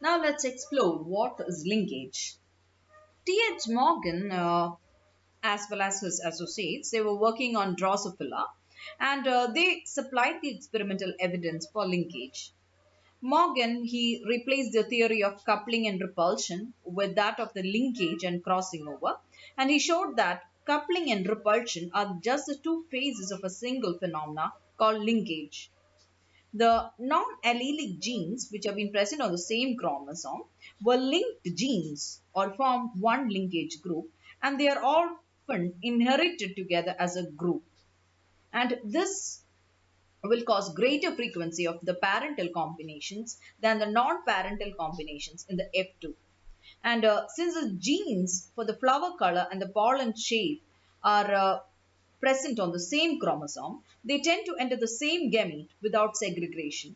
Now let's explore what is linkage. T.H. Morgan, as well as his associates, they were working on Drosophila and they supplied the experimental evidence for linkage. Morgan, he replaced the theory of coupling and repulsion with that of the linkage and crossing over, and he showed that coupling and repulsion are just the two phases of a single phenomena called linkage. The non-allelic genes which have been present on the same chromosome were linked genes or form one linkage group, and they are often inherited together as a group. And this will cause greater frequency of the parental combinations than the non-parental combinations in the F2. And since the genes for the flower color and the pollen shape are present on the same chromosome, they tend to enter the same gamete without segregation.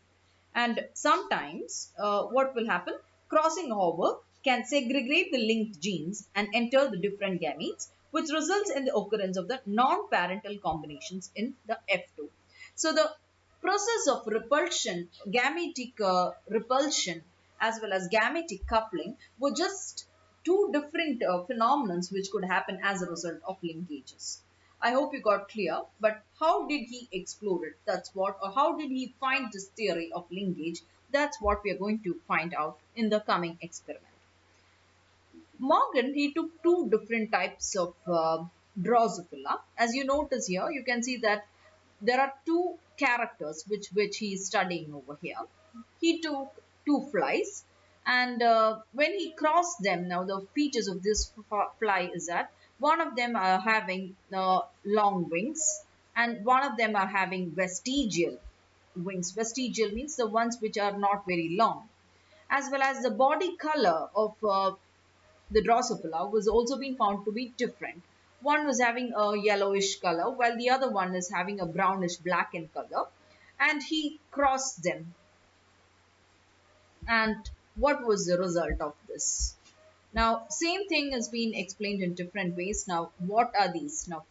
And sometimes what will happen? Crossing over can segregate the linked genes and enter the different gametes, which results in the occurrence of the non-parental combinations in the F2. So the process of repulsion, gametic repulsion, as well as gametic coupling were just two different phenomenons which could happen as a result of linkages. I hope you got clear, but how did he explore it? That's what, or how did he find this theory of linkage? That's what we are going to find out in the coming experiment. Morgan, he took two different types of Drosophila. As you notice here, you can see that there are two characters which he is studying over here. He took two flies, and when he crossed them, now the features of this fly is that one of them are having long wings and one of them are having vestigial wings. Vestigial means the ones which are not very long, as well as the body color of the Drosophila was also being found to be different. One was having a yellowish color while the other one is having a brownish black in color, and he crossed them. And what was the result of this? Now, same thing has been explained in different ways. Now, what are these? Now,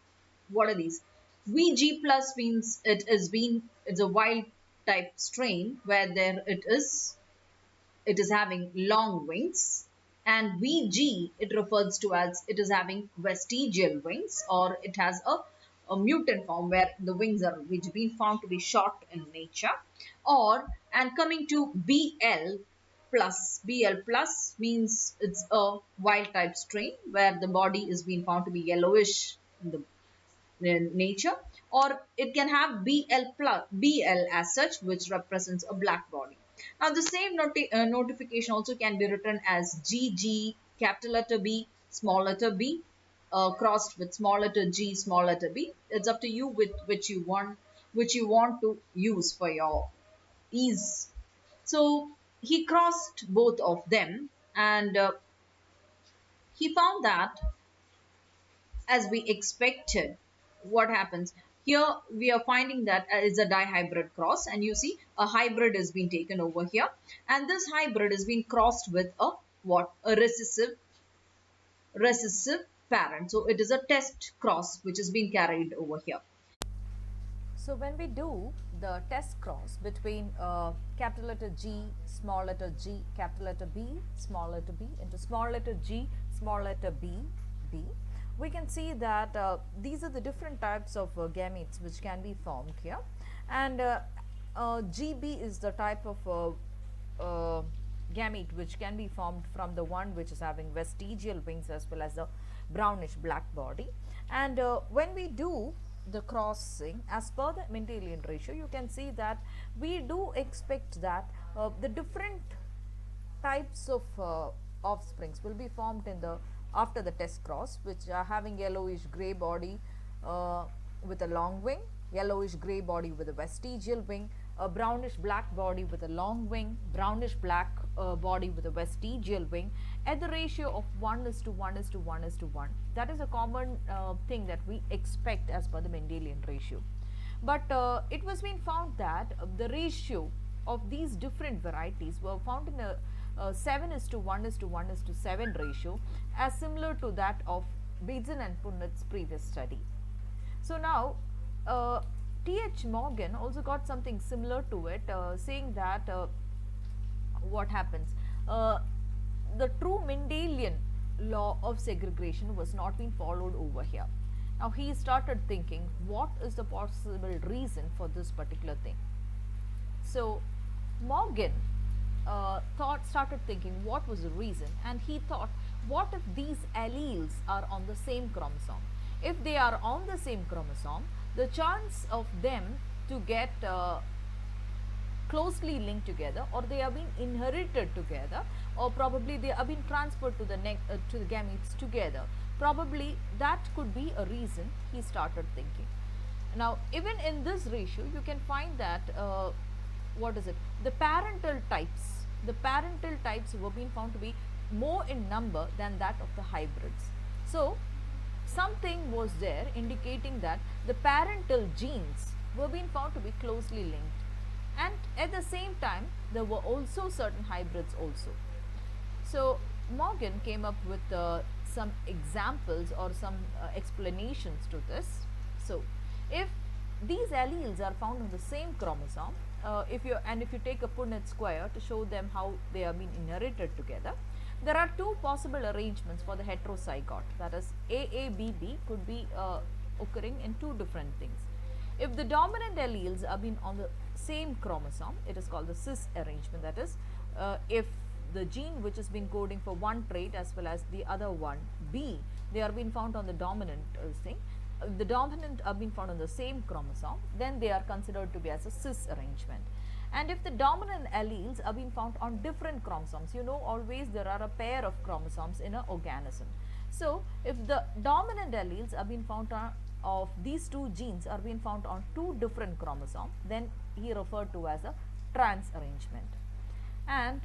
what are these? VG plus means it's a wild type strain where it is having long wings, and VG it refers to as it is having vestigial wings, or it has a mutant form where the wings are which been found to be short in nature. Or, and coming to BL plus means it's a wild type strain where the body is being found to be yellowish in the in nature, or it can have BL as such, which represents a black body. Now the same notification also can be written as GG, capital letter B, small letter b, crossed with small letter g, small letter b. It's up to you with which you want to use for your ease. So he crossed both of them, and he found that, as we expected, what happens here, we are finding that it's a dihybrid cross, and you see a hybrid is being taken over here, and this hybrid is being crossed with a what, a recessive parent. So it is a test cross which is being carried over here. So when we do the test cross between capital letter G, small letter g, capital letter B, small letter b into small letter G, small letter b, we can see that these are the different types of gametes which can be formed here, and GB is the type of gamete which can be formed from the one which is having vestigial wings as well as the brownish black body. And when we do the crossing as per the Mendelian ratio, you can see that we do expect that the different types of offsprings will be formed in the after the test cross, which are having yellowish gray body with a long wing, yellowish gray body with a vestigial wing, a brownish black body with a long wing, brownish black body with a vestigial wing, at the ratio of 1:1:1:1. That is a common thing that we expect as per the Mendelian ratio. But it was been found that the ratio of these different varieties were found in a 7:1:1:7 ratio, as similar to that of Beetzen and Punnett's previous study. So now T.H. Morgan also got something similar to it, saying that what happens, uh, the true Mendelian law of segregation was not being followed over here. Now he started thinking, what is the possible reason for this particular thing? So Morgan started thinking what was the reason, and he thought, what if these alleles are on the same chromosome? If they are on the same chromosome, the chance of them to get closely linked together, or they are being inherited together, or probably they are being transferred to to the gametes together, probably that could be a reason, he started thinking. Now even in this ratio you can find that what is it, the parental types were being found to be more in number than that of the hybrids. So something was there indicating that the parental genes were being found to be closely linked, and at the same time there were also certain hybrids also. So Morgan came up with some examples or some explanations to this. So if these alleles are found on the same chromosome, if you take a Punnett square to show them how they have been inherited together, there are two possible arrangements for the heterozygote, that is AABB could be occurring in two different things. If the dominant alleles are being on the same chromosome, it is called the cis arrangement, that is if the gene which is being coding for one trait as well as the other one B, they are being found on the dominant thing, the dominant are being found on the same chromosome, then they are considered to be as a cis arrangement. And if the dominant alleles are being found on different chromosomes, you know always there are a pair of chromosomes in an organism. So if the dominant alleles are being found on, of these two genes are being found on two different chromosomes, then he referred to as a trans arrangement. And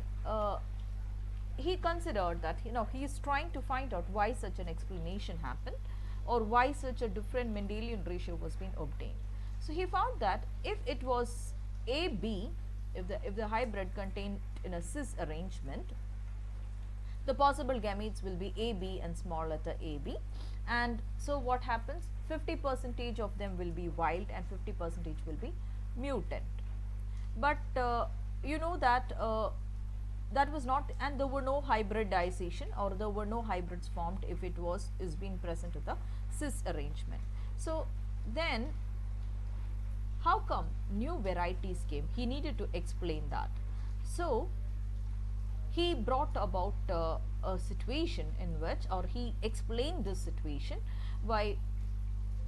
he considered that he is trying to find out why such an explanation happened, or why such a different Mendelian ratio was being obtained. So he found that if it was AB, if the hybrid contained in a cis arrangement, the possible gametes will be AB and small letter AB. And so what happens, 50% of them will be wild and 50% will be mutant. But you know that that was not, and there were no hybridization, or there were no hybrids formed if it is being present with the cis arrangement. So then how come new varieties came? He needed to explain that. So he brought about a situation in which, or he explained this situation by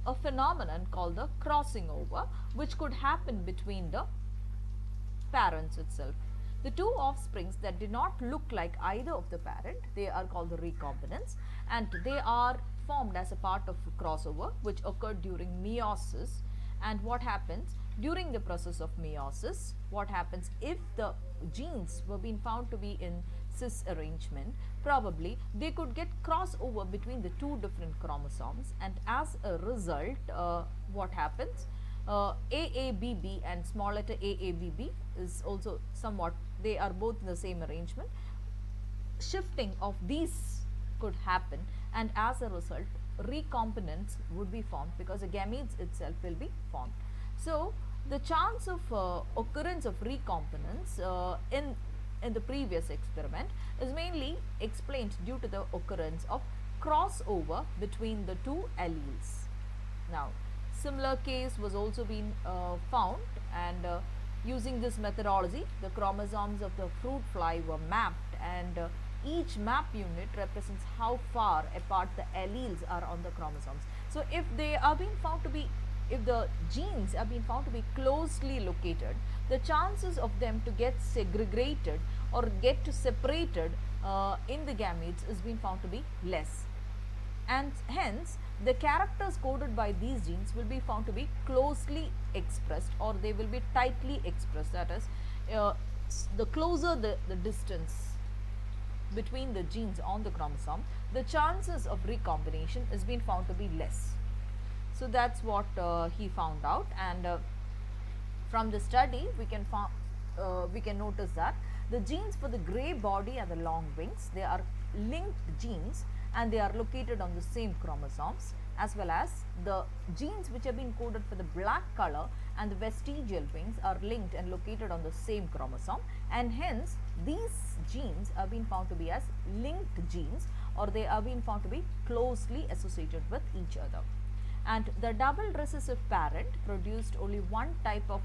a phenomenon called the crossing over, which could happen between the parents itself. The two offsprings that did not look like either of the parent, they are called the recombinants, and they are formed as a part of a crossover which occurred during meiosis. And what happens during the process of meiosis, what happens if the genes were being found to be in cis arrangement, probably they could get crossover between the two different chromosomes, and as a result what happens, AABB and small letter AABB is also somewhat, they are both in the same arrangement. Shifting of these could happen, and as a result recombinants would be formed, because the gametes itself will be formed. So the chance of occurrence of recombinants in the previous experiment is mainly explained due to the occurrence of crossover between the two alleles. Now similar case was also been found, and using this methodology the chromosomes of the fruit fly were mapped, and each map unit represents how far apart the alleles are on the chromosomes. So if they are being found to be, if the genes are being found to be closely located, the chances of them to get segregated or get to separated in the gametes is being found to be less, and hence the characters coded by these genes will be found to be closely expressed, or they will be tightly expressed, that is the closer the distance between the genes on the chromosome, the chances of recombination is being found to be less. So that's what he found out, and from the study we can notice that the genes for the grey body and the long wings, they are linked genes, and they are located on the same chromosomes, as well as the genes which have been coded for the black color and the vestigial wings are linked and located on the same chromosome, and hence these genes are being found to be as linked genes, or they are being found to be closely associated with each other. And the double recessive parent produced only one type of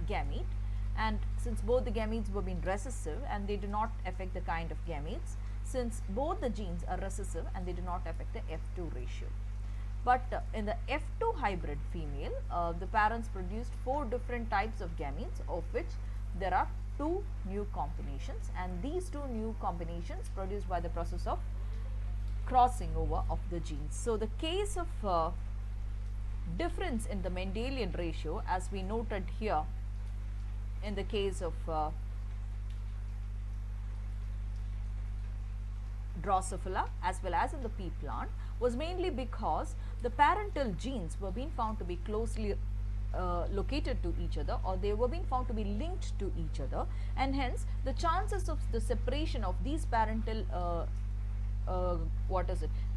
gamete, and since both the gametes were being recessive and they do not affect the kind of gametes, since both the genes are recessive and they do not affect the F2 ratio. But in the F2 hybrid female, the parents produced 4 different types of gametes, of which there are 2 new combinations, and these 2 new combinations produced by the process of crossing over of the genes. So the case of difference in the Mendelian ratio, as we noted here in the case of Drosophila as well as in the pea plant, was mainly because the parental genes were being found to be closely located to each other, or they were being found to be linked to each other, and hence the chances of the separation of these parental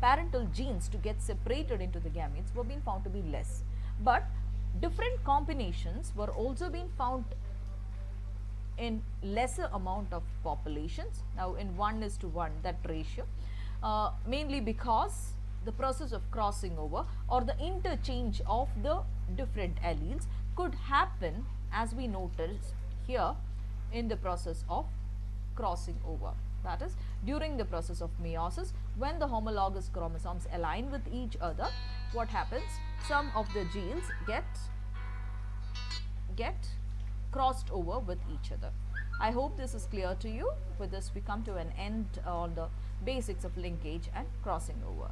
parental genes to get separated into the gametes were being found to be less. But different combinations were also being found in lesser amount of populations, now in 1:1 that ratio, mainly because the process of crossing over or the interchange of the different alleles could happen, as we noticed here, in the process of crossing over. That is, during the process of meiosis, when the homologous chromosomes align with each other, what happens? Some of the genes get crossed over with each other. I hope this is clear to you. With this, we come to an end on the basics of linkage and crossing over.